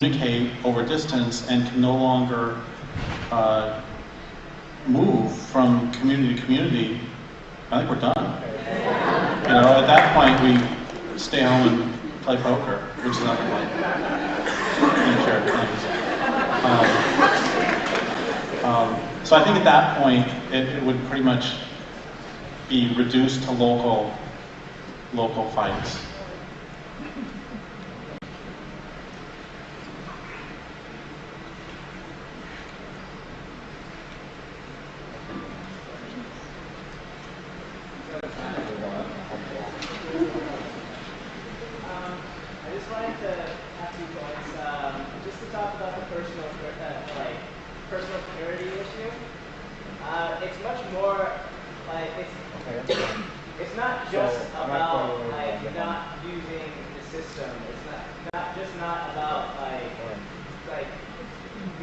communicate over distance and can no longer move from community to community, I think we're done. You know, at that point we stay home and play poker, which is nothing like shared things. So I think at that point it would pretty much be reduced to local fights.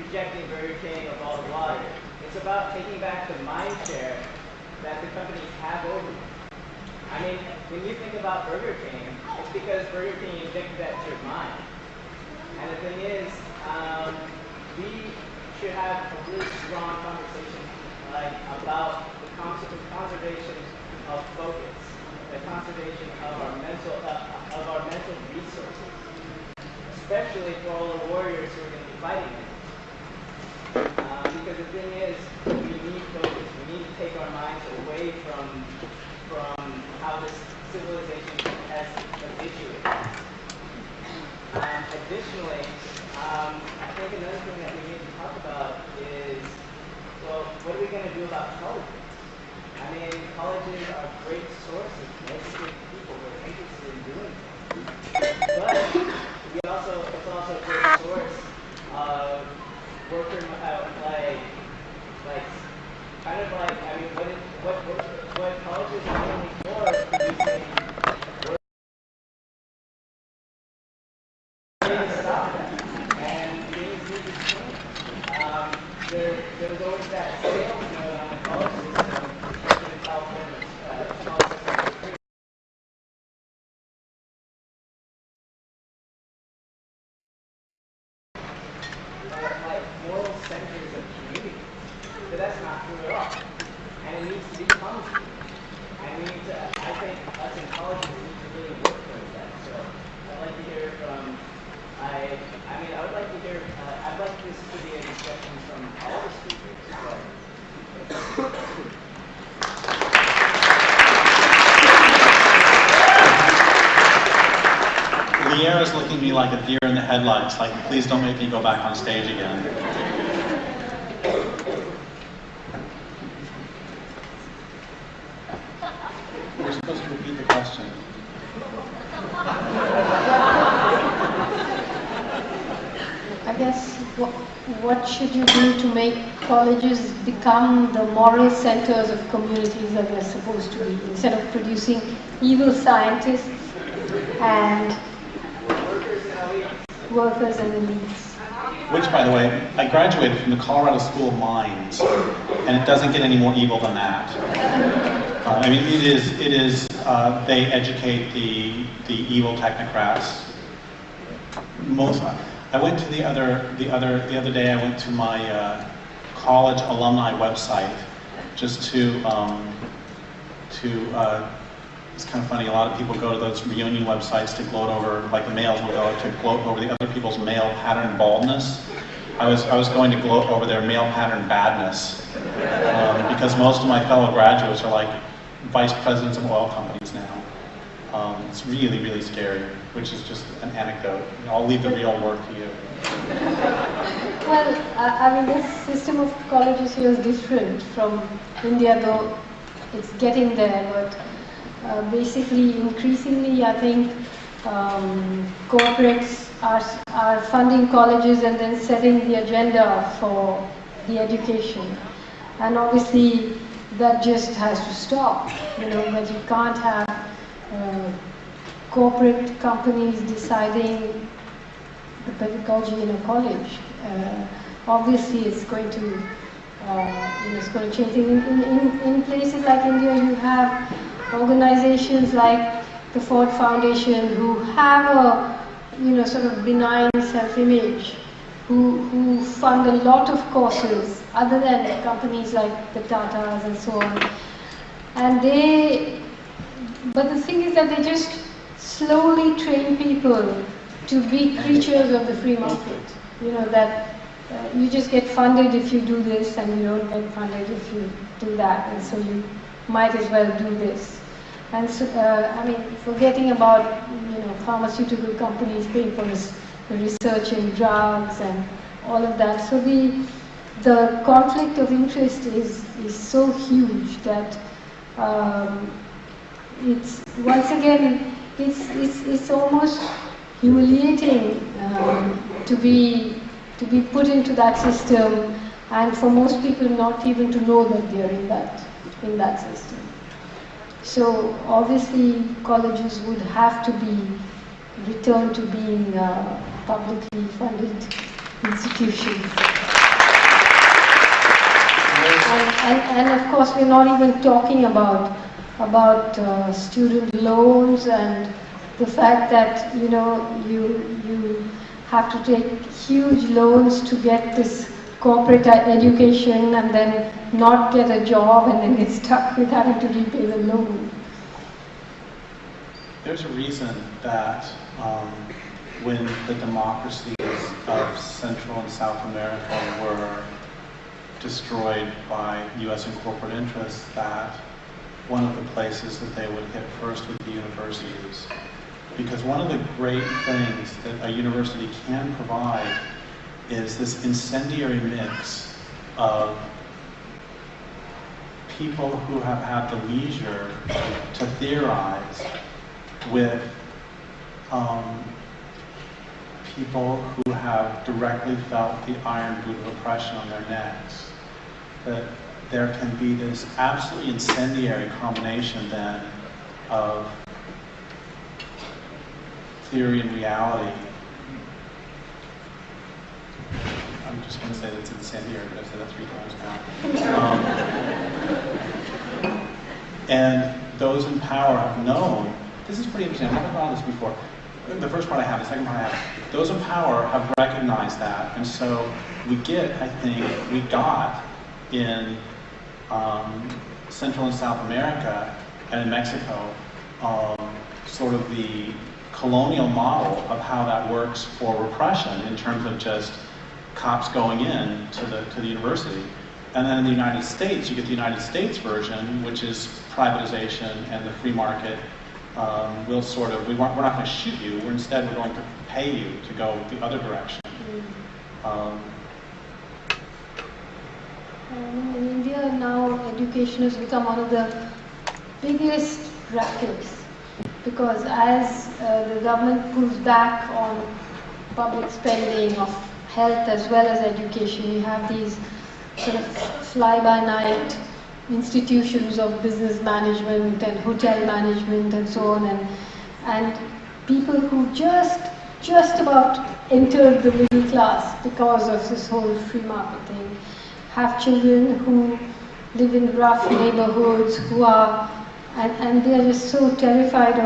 rejecting Burger King of all the water. It's about taking back the mind share that the companies have over you. I mean, when you think about Burger King, it's because Burger King injected that to your mind. And the thing is, we should have a really strong conversation about the conservation of focus, the conservation of our mental resources, especially for all the warriors who are going to be fighting it. Because the thing is, we need focus. We need to take our minds away from how this civilization has habituated. Additionally, I think another thing that we need to talk about is, well, what are we going to do about colleges? I mean, colleges are great sources to educate people who are interested in doing things. But it's also a great source of worker, what colleges are only for is producing work. And things need to change. There's always that sales note on the college system in California. Moral centers of community. But that's not true at all. And it needs to become true. And we need to, I think us in colleges need to really work towards that. So I'd like to hear from, I'd like this to be a discussion from all the speakers as well. Lier is looking at me like a deer in the headlights, like, please don't make me go back on stage again. We're supposed to repeat the question. I guess, what should you do to make colleges become the moral centers of communities that they're supposed to be, instead of producing evil scientists and workers and elites? Which, by the way, I graduated from the Colorado School of Mines, and it doesn't get any more evil than that. I mean, it is. They educate the evil technocrats. I went to the other day. I went to my college alumni website just to. It's kind of funny. A lot of people go to those reunion websites to gloat over, like the males will go to gloat over the other people's male pattern baldness. I was going to gloat over their male pattern badness, because most of my fellow graduates are like vice presidents of oil companies now. It's really, really scary, which is just an anecdote. I'll leave the real work to you. Well, I mean, this system of colleges here is different from India, though it's getting there, but basically, increasingly, I think corporates are funding colleges and then setting the agenda for the education. And obviously, that just has to stop. You know, that you can't have corporate companies deciding the pedagogy in a college. Obviously, it's going to, it's going to change things. In places like India, you have organizations like the Ford Foundation who have a sort of benign self-image, who fund a lot of courses other than companies like the Tatas and so on. And but the thing is that they just slowly train people to be creatures of the free market. That you just get funded if you do this, and you don't get funded if you do that, and so you might as well do this. And so, forgetting about pharmaceutical companies paying for the research in drugs and all of that. So the conflict of interest is so huge that it's once again it's almost humiliating to be put into that system, and for most people not even to know that they are in that system. So obviously colleges would have to be returned to being publicly funded institutions. And of course we're not even talking about student loans and the fact that you have to take huge loans to get this corporate education and then not get a job and then get stuck with having to repay the loan. There's a reason that when the democracies of Central and South America were destroyed by U.S. and corporate interests, that one of the places that they would hit first would be universities. Because one of the great things that a university can provide is this incendiary mix of people who have had the leisure to theorize with people who have directly felt the iron boot of oppression on their necks. That there can be this absolutely incendiary combination then of theory and reality. I'm just going to say that it's incendiary, but I've said that 3 times now. And those in power have known, this is pretty interesting, I've never thought of this before. The first part I have, the second part I have. Those in power have recognized that, and so we got in Central and South America and in Mexico sort of the colonial model of how that works for repression in terms of just cops going in to the university. And then in the United States, you get the United States version, which is privatization and the free market will sort of, we're not going to shoot you, we're going to pay you to go the other direction. In India now, education has become one of the biggest rackets, because as the government pulls back on public spending of health as well as education, you have these sort of fly-by-night institutions of business management and hotel management and so on, and people who just about entered the middle class because of this whole free market thing, have children who live in rough neighborhoods, who are, and they are just so terrified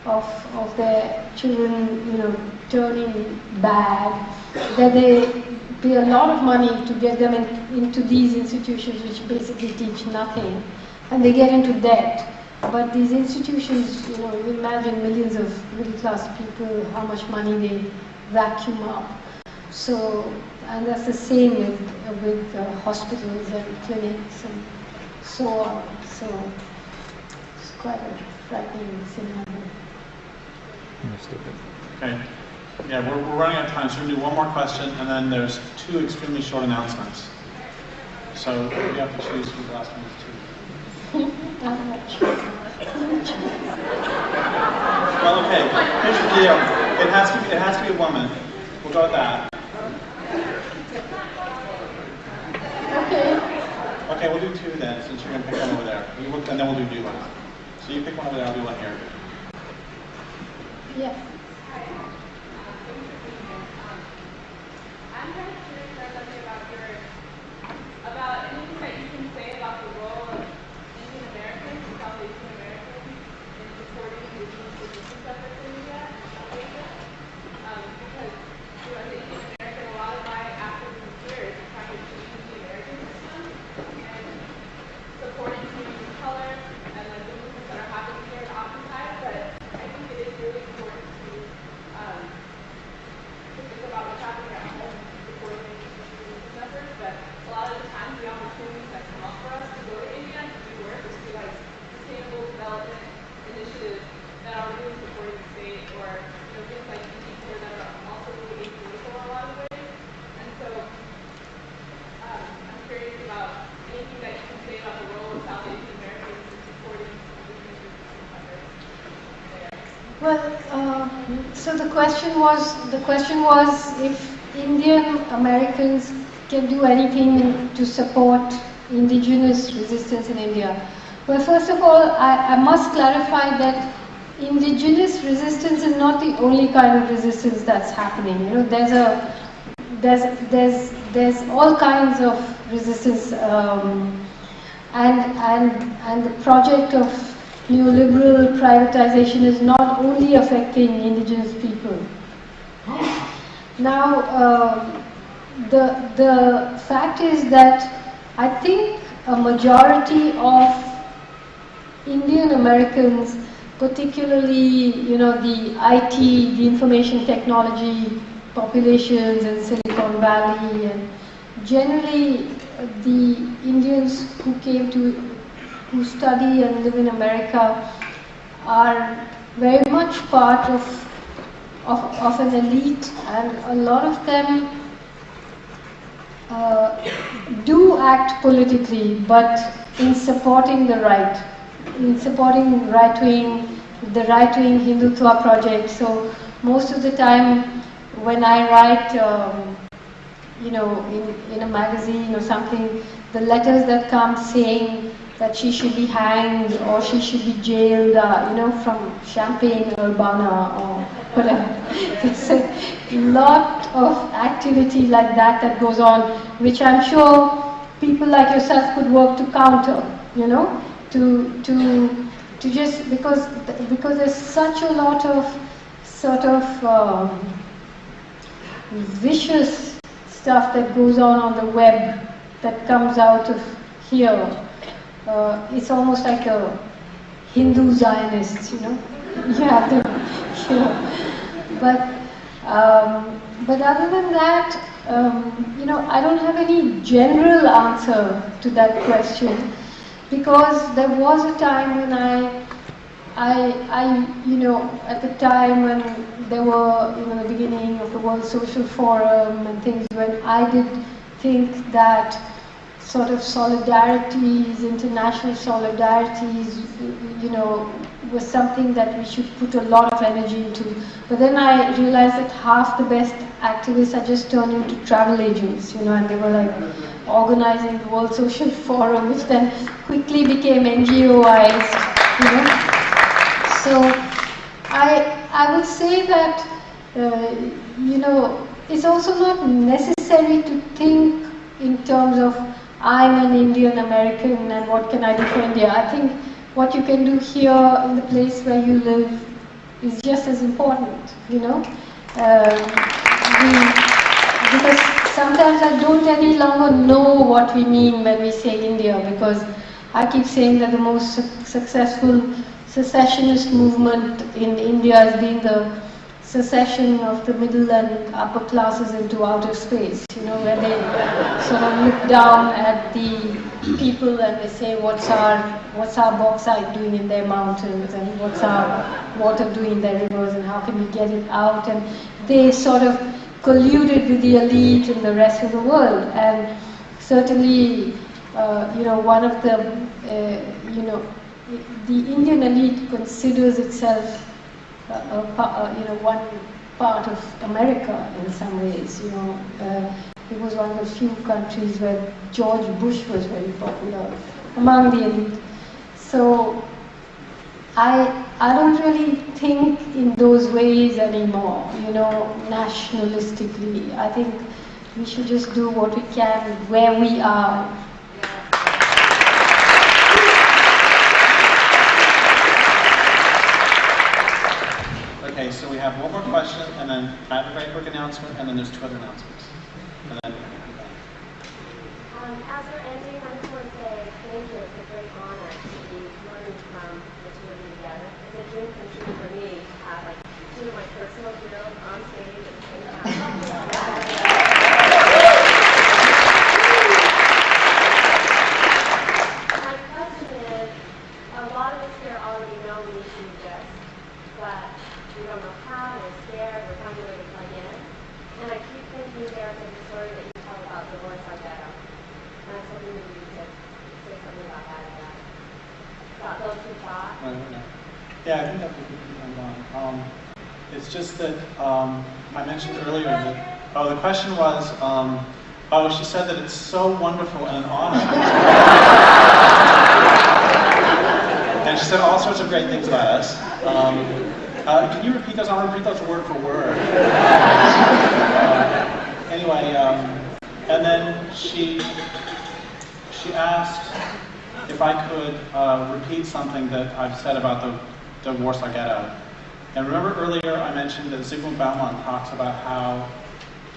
of their children, turning bad, that they pay a lot of money to get them into these institutions which basically teach nothing, and they get into debt. But these institutions, you imagine millions of middle-class people, how much money they vacuum up. So, and that's the same with hospitals and clinics and so on. So, it's quite a frightening scenario. Okay. Yeah, we're running out of time, so we're going to do one more question, and then there's 2 extremely short announcements. So we have to choose who the last one is to. Well, okay. Here's the deal. It has to be a woman. We'll go with that. Okay. Okay, we'll do 2 then, since you're going to pick one over there. And then we'll do one. So you pick one over there, I'll do one here. Yeah. I'm kind of curious to know something about anything that you can say about the role of Indian Americans, South Asian Americans, in supporting indigenous resistance efforts in India. Well, so the question was if Indian Americans can do anything to support indigenous resistance in India. Well, first of all, I must clarify that indigenous resistance is not the only kind of resistance that's happening. You know, there's all kinds of resistance, and the project of neoliberal privatization is not only affecting indigenous people. Now, the fact is that I think a majority of Indian Americans, particularly, you know, the IT, the information technology populations in Silicon Valley, and generally the Indians who study and live in America are very much part of an elite, and a lot of them do act politically, but in supporting the right, in supporting the right-wing Hindutva project. So most of the time when I write, you know, in a magazine or something, the letters that come saying that she should be hanged or she should be jailed, you know, from Champaign-Urbana or whatever. There's a lot of activity like that goes on, which I'm sure people like yourself could work to counter, you know, to just because there's such a lot of sort of vicious stuff that goes on the web that comes out of here. It's almost like a Hindu Zionist, you know. You have to, you know. But other than that, you know, I don't have any general answer to that question, because there was a time when I, you know, at the time when there were, you know, the beginning of the World Social Forum and things, when I did think that sort of solidarities, international solidarities, you know, was something that we should put a lot of energy into. But then I realized that half the best activists are just turned into travel agents, you know, and they were like organizing the World Social Forum, which then quickly became NGOized, you know. So I would say that, you know, it's also not necessary to think in terms of I'm an Indian American and what can I do for India. I think what you can do here in the place where you live is just as important, you know. Because sometimes I don't any longer know what we mean when we say India, because I keep saying that the most successful secessionist movement in India has been the secession of the middle and upper classes into outer space, you know, where they sort of look down at the people and they say, what's our bauxite doing in their mountains, and what's our water doing in their rivers, and how can we get it out? And they sort of colluded with the elite and the rest of the world. And certainly, you know, one of the, you know, the Indian elite considers itself you know, one part of America in some ways, you know. It was one of the few countries where George Bush was very popular among the elite. So I don't really think in those ways anymore, you know, nationalistically. I think we should just do what we can where we are. Okay, so we have one more question, and then I have a very quick announcement, and then there's two other announcements. And then, as we're ending, I just want to say thank you. It's a great honor to be learning from the two of you together. It's a dream come true for me to have like two of my personal heroes on stage at the same time. My question is, a lot of us here already know we need to exist, but we don't know how, we're scared, we're finding a way to plug in. And I keep thinking, Derek, of the story that you tell about Dolores Argueta. And I was hoping maybe you could say something about that, about those who thought. yeah, I think that would be on. It's just that I mentioned earlier that, the question was, she said that it's so wonderful and an honor. And she said all sorts of great things about us. Can you repeat those? I want to repeat those word for word. Anyway, and then she asked if I could repeat something that I've said about the Warsaw Ghetto. And remember earlier I mentioned that Zygmunt Bauman talks about how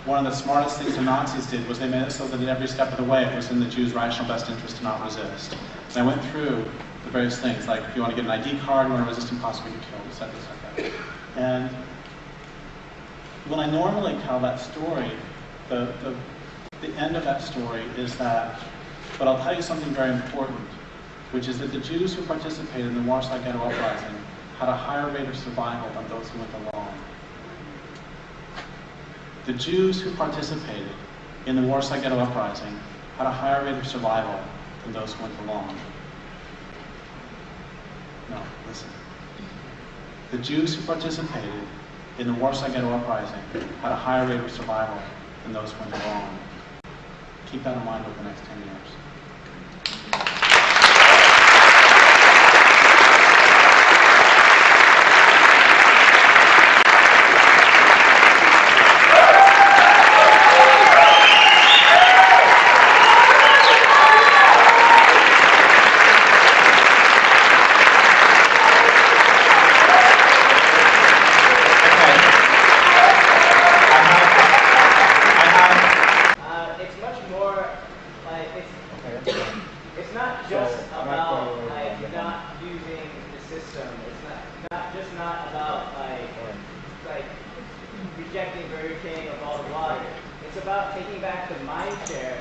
one of the smartest things the Nazis did was they made it so that at every step of the way it was in the Jews' rational best interest to not resist. And I went through the various things, like if you want to get an ID card, you want to resist and possibly get killed, etc., etc. And when I normally tell that story, the end of that story is that, but I'll tell you something very important, which is that the Jews who participated in the Warsaw Ghetto Uprising had a higher rate of survival than those who went alone. The Jews who participated in the Warsaw Ghetto Uprising had a higher rate of survival than those who went alone. No, listen. The Jews who participated in the Warsaw Ghetto Uprising had a higher rate of survival than those who went alone. Keep that in mind over the next 10 years. rejecting Burger King or bottled water. It's about taking back the mind share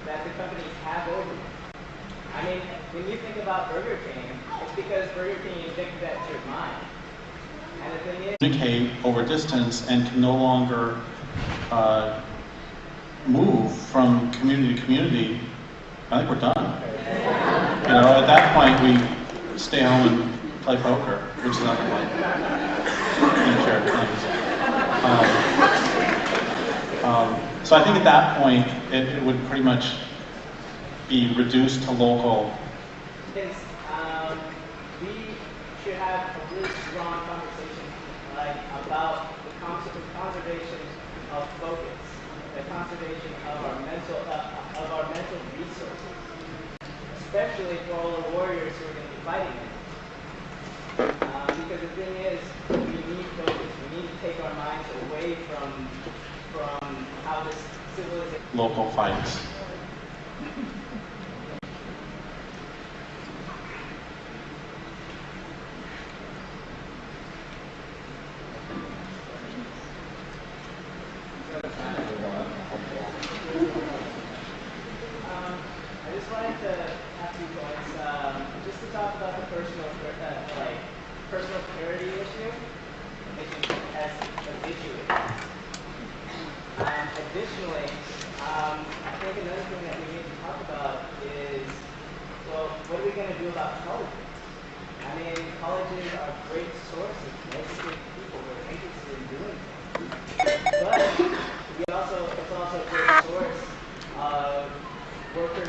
that the companies have over you. I mean, when you think about Burger King, it's because Burger King injected that to your mind. And the thing is, communicate over distance and can no longer move from community to community, I think we're done. You know, at that point we stay home and play poker, which is not like shared things. So I think at that point it would pretty much be reduced to local. we should have a really strong conversation about the conservation of focus, the conservation of our mental resources, especially for all the warriors who are going to be fighting it. Because the thing is, we need focus. We need to take our minds away from how this civilization. Local fights. I just wanted to have 2 points. Just to talk about the personal purity issue, which has habituated. Additionally, I think another thing that we need to talk about is, well, what are we going to do about colleges? I mean, colleges are great sources to educate people who are interested in doing things. But it's also a great source of worker